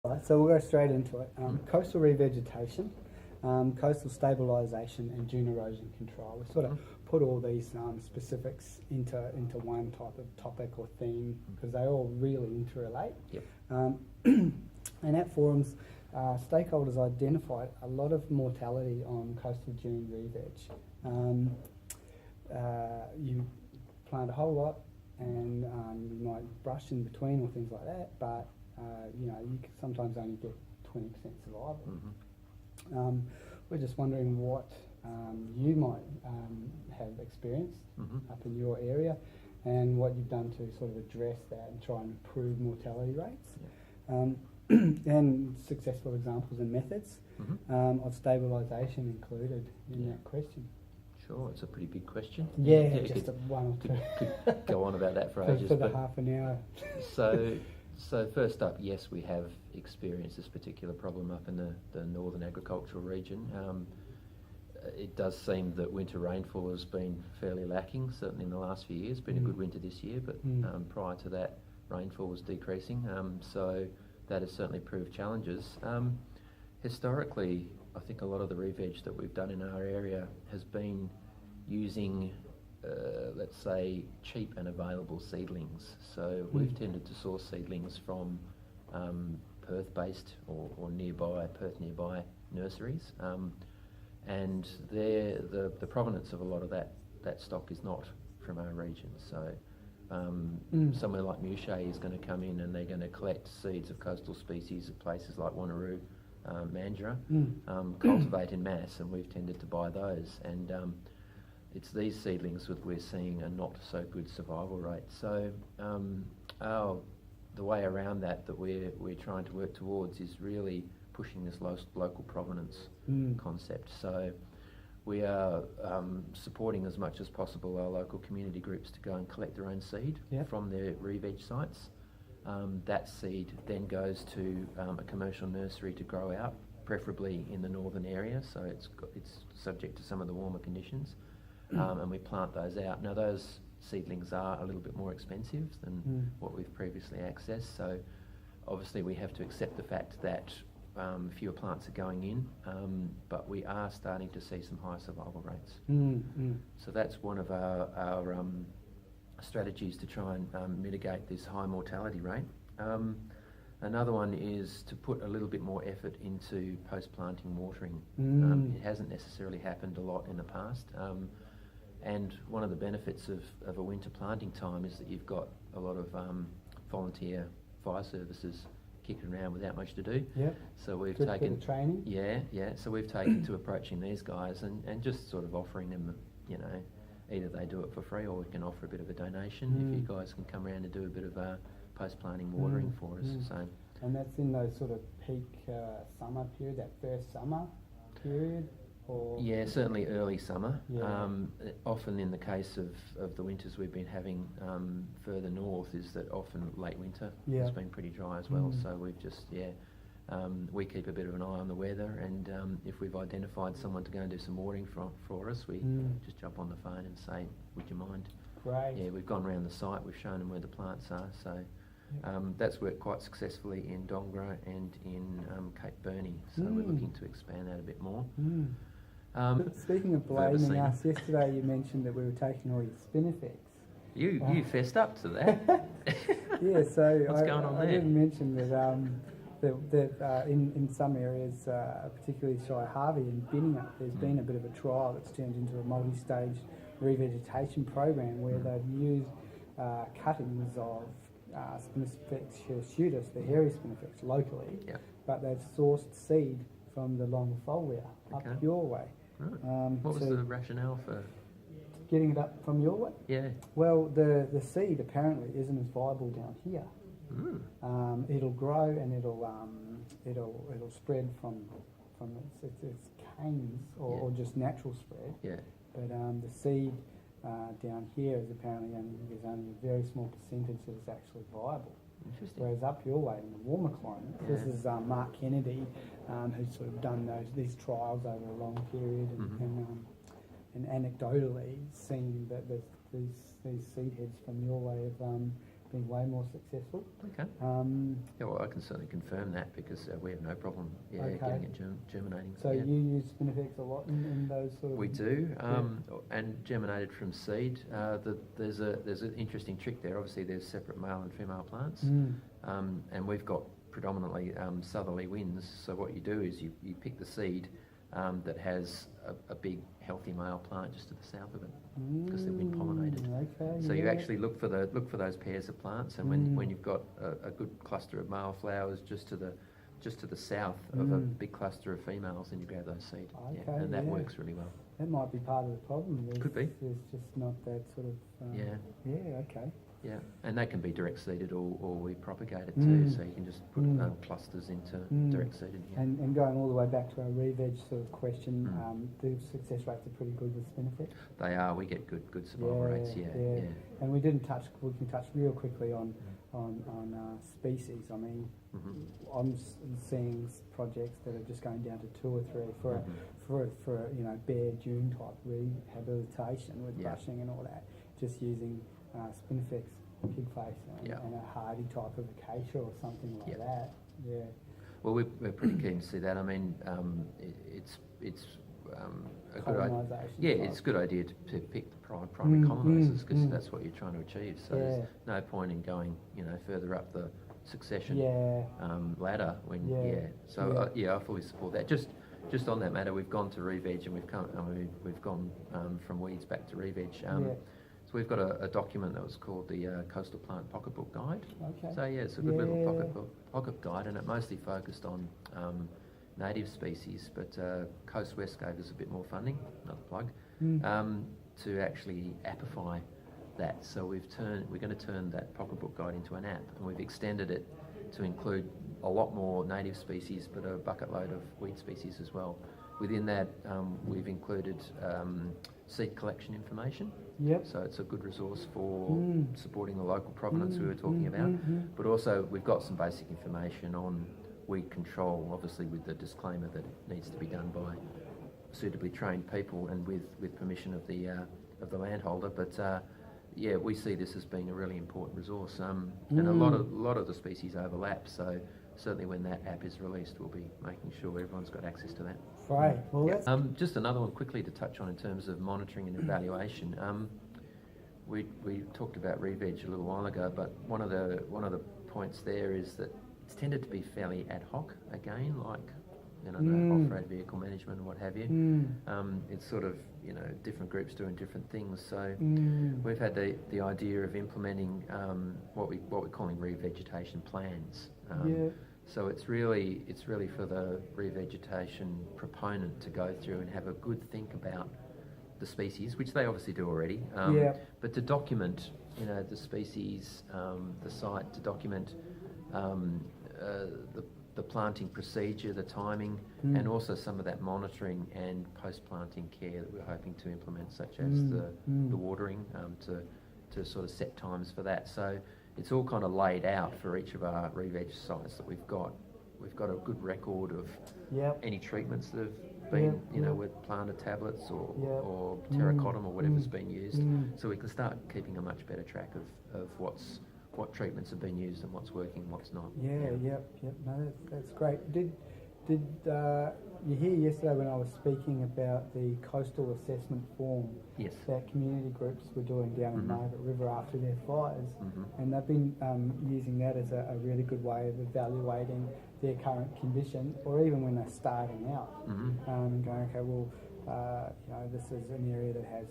Right, so we'll go straight into it. Coastal revegetation, coastal stabilisation and dune erosion control. We sort of put all these specifics into one type of topic or theme because they all really interrelate. Yep. And at forums, stakeholders identified a lot of mortality on coastal dune reveg. You plant a whole lot and you might brush in between or things like that, but you can sometimes only get 20% survival. We're just wondering what you might have experienced up in your area and what you've done to sort of address that and try and improve mortality rates. And successful examples and methods of stabilisation included in that question. Sure, it's a pretty big question. Yeah, just one or two. Could go on about that for ages. For the half an hour. So first up, yes, we have experienced this particular problem up in the Northern Agricultural region. It does seem that winter rainfall has been fairly lacking, certainly in the last few years. Been a good winter this year, but prior to that, rainfall was decreasing. So that has certainly proved challenges. Historically, I think a lot of the re-veg that we've done in our area has been using let's say, cheap and available seedlings. So we've tended to source seedlings from Perth-based or nearby, Perth nearby nurseries. And the provenance of a lot of that stock is not from our region. So somewhere like Micheal is going to come in and they're going to collect seeds of coastal species at places like Wanneroo, Mandurah, cultivate in mass, and we've tended to buy those. And it's these seedlings that we're seeing a not so good survival rate. So the way around that we're trying to work towards is really pushing this local provenance concept. So we are supporting as much as possible our local community groups to go and collect their own seed from their re-veg sites. That seed then goes to a commercial nursery to grow out, preferably in the northern area, so it's subject to some of the warmer conditions. And we plant those out. Now those seedlings are a little bit more expensive than what we've previously accessed, so obviously we have to accept the fact that fewer plants are going in, but we are starting to see some higher survival rates. So that's one of our strategies to try and mitigate this high mortality rate. Another one is to put a little bit more effort into post-planting watering. It hasn't necessarily happened a lot in the past. And one of the benefits of a winter planting time is that you've got a lot of volunteer fire services kicking around without much to do. So we've taken training. So we've taken to approaching these guys and just sort of offering them, either they do it for free or we can offer a bit of a donation if you guys can come around and do a bit of post-planting watering for us. So. And that's in those sort of peak summer period, that first summer period? Or yeah, certainly early summer. Often in the case of the winters we've been having further north is that often late winter has been pretty dry as well. So we've just, we keep a bit of an eye on the weather, and if we've identified someone to go and do some watering for us, we just jump on the phone and say, would you mind? Great. Yeah, we've gone around the site, we've shown them where the plants are, so that's worked quite successfully in Dongra and in Cape Burney, so we're looking to expand that a bit more. Speaking of blaming us, yesterday you mentioned that we were taking all your spinifex. You fessed up to that. Yeah, so what's going on there? I didn't mention that in some areas, particularly Shire Harvey and Binningup, there's been a bit of a trial that's turned into a multi-stage revegetation program where they've used cuttings of Spinifex hirsutus, the hairy Spinifex, locally, but they've sourced seed from the long folware up your way. Right. What was the rationale for getting it up from your way? Yeah. Well, the seed apparently isn't as viable down here. It'll grow and it'll spread from its canes or just natural spread. Yeah. But the seed down here is apparently there's only a very small percentage that is actually viable. Interesting. Whereas up your way in the warmer climate, this is Mark Kennedy, who's sort of done these trials over a long period and anecdotally seen that these seed heads from your way have been way more successful. Okay. Yeah, well, I can certainly confirm that because we have no problem getting it germinating. So you use Spinifex a lot in those sort of... We do, and germinated from seed. There's an interesting trick there. Obviously, there's separate male and female plants, and we've got predominantly southerly winds. So what you do is you pick the seed that has a big healthy male plant just to the south of it because they've been pollinated. Okay, so you actually look for those pairs of plants, and when you've got a good cluster of male flowers just to the south of a big cluster of females, then you grab those seed. Okay, and that works really well. That might be part of the problem. Could be. There's just not that sort of... okay. Yeah, and that can be direct seeded or we propagate it too, so you can just put clusters into direct seeded. Yeah. And going all the way back to our re-veg sort of question, the success rates are pretty good with Spinifex? They are. We get good survival rates. Yeah. And we can touch real quickly on species. I mean, I'm seeing projects that are just going down to 2 or 3 for bare dune type rehabilitation with brushing and all that, just using Spinifex pigface and a hardy type of acacia or something like that. Yeah. Well, we're pretty keen to see that. I mean, it's a good idea. Yeah, it's a good idea to pick the primary colonisers because that's what you're trying to achieve. So there's no point in going further up the succession ladder when So I fully support that. Just on that matter, we've gone to re-veg and we've gone from weeds back to re-veg. So we've got a document that was called the Coastal Plant Pocketbook Guide. Okay. So it's a good little pocket guide, and it mostly focused on native species, but CoastSWaP gave us a bit more funding, another plug, to actually appify that. So we're going to turn that pocketbook guide into an app, and we've extended it to include a lot more native species, but a bucket load of weed species as well. Within that, we've included seed collection information. Yep. So it's a good resource for supporting the local provenance we were talking about. But also we've got some basic information on weed control, obviously with the disclaimer that it needs to be done by suitably trained people and with permission of the landholder. But we see this as being a really important resource. And a lot of the species overlap. So certainly when that app is released, we'll be making sure everyone's got access to that. Right. Well, just another one quickly to touch on in terms of monitoring and evaluation. We talked about re-veg a little while ago, but one of the points there is that it's tended to be fairly ad hoc again, like off-road vehicle management and what have you. It's sort of different groups doing different things. So we've had the idea of implementing what we're calling revegetation plans. So it's really for the revegetation proponent to go through and have a good think about the species, which they obviously do already, but to document, the species, the site, to document the planting procedure, the timing, and also some of that monitoring and post-planting care that we're hoping to implement, such as the watering, to sort of set times for that. So it's all kind of laid out for each of our re-veg sites that we've got. We've got a good record of any treatments that have been, with planted tablets or terracotta or whatever's been used. So we can start keeping a much better track of what treatments have been used and what's working, what's not. No, that's great. Did you hear yesterday when I was speaking about the coastal assessment form that community groups were doing down in Margaret River after their fires, and they've been using that as a really good way of evaluating their current condition, or even when they're starting out, and going, okay, well, this is an area that has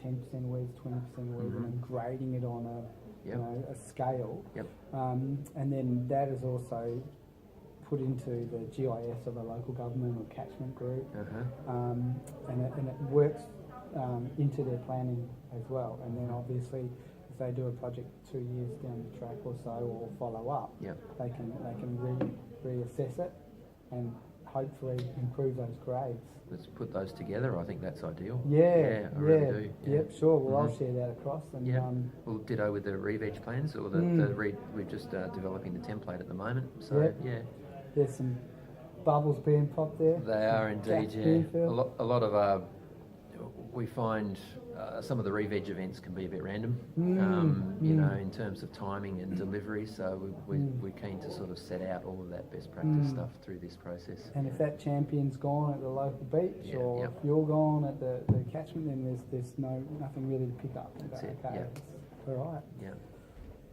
10% weeds, 20% weeds, and then grading it on a scale, and then that is also put into the GIS of a local government or catchment group, and it works into their planning as well. And then obviously, if they do a project 2 years down the track or so, or follow up, they can reassess it and hopefully improve those grades. Let's put those together. I think that's ideal. I really do. Yep, sure. Well, I'll share that across. And we'll ditto with the re-veg plans, or we're just developing the template at the moment. So there's some bubbles being popped there. They are indeed. A lot of we find some of the re-veg events can be a bit random, in terms of timing and delivery. So we're keen to sort of set out all of that best practice stuff through this process. And if that champion's gone at the local beach, or if you're gone at the catchment, then there's nothing really to pick up. That's it. Okay. Yeah. All right. Yeah.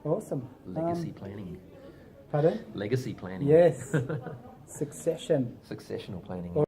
Awesome. Legacy planning. Pardon? Legacy planning. Yes. Successional planning.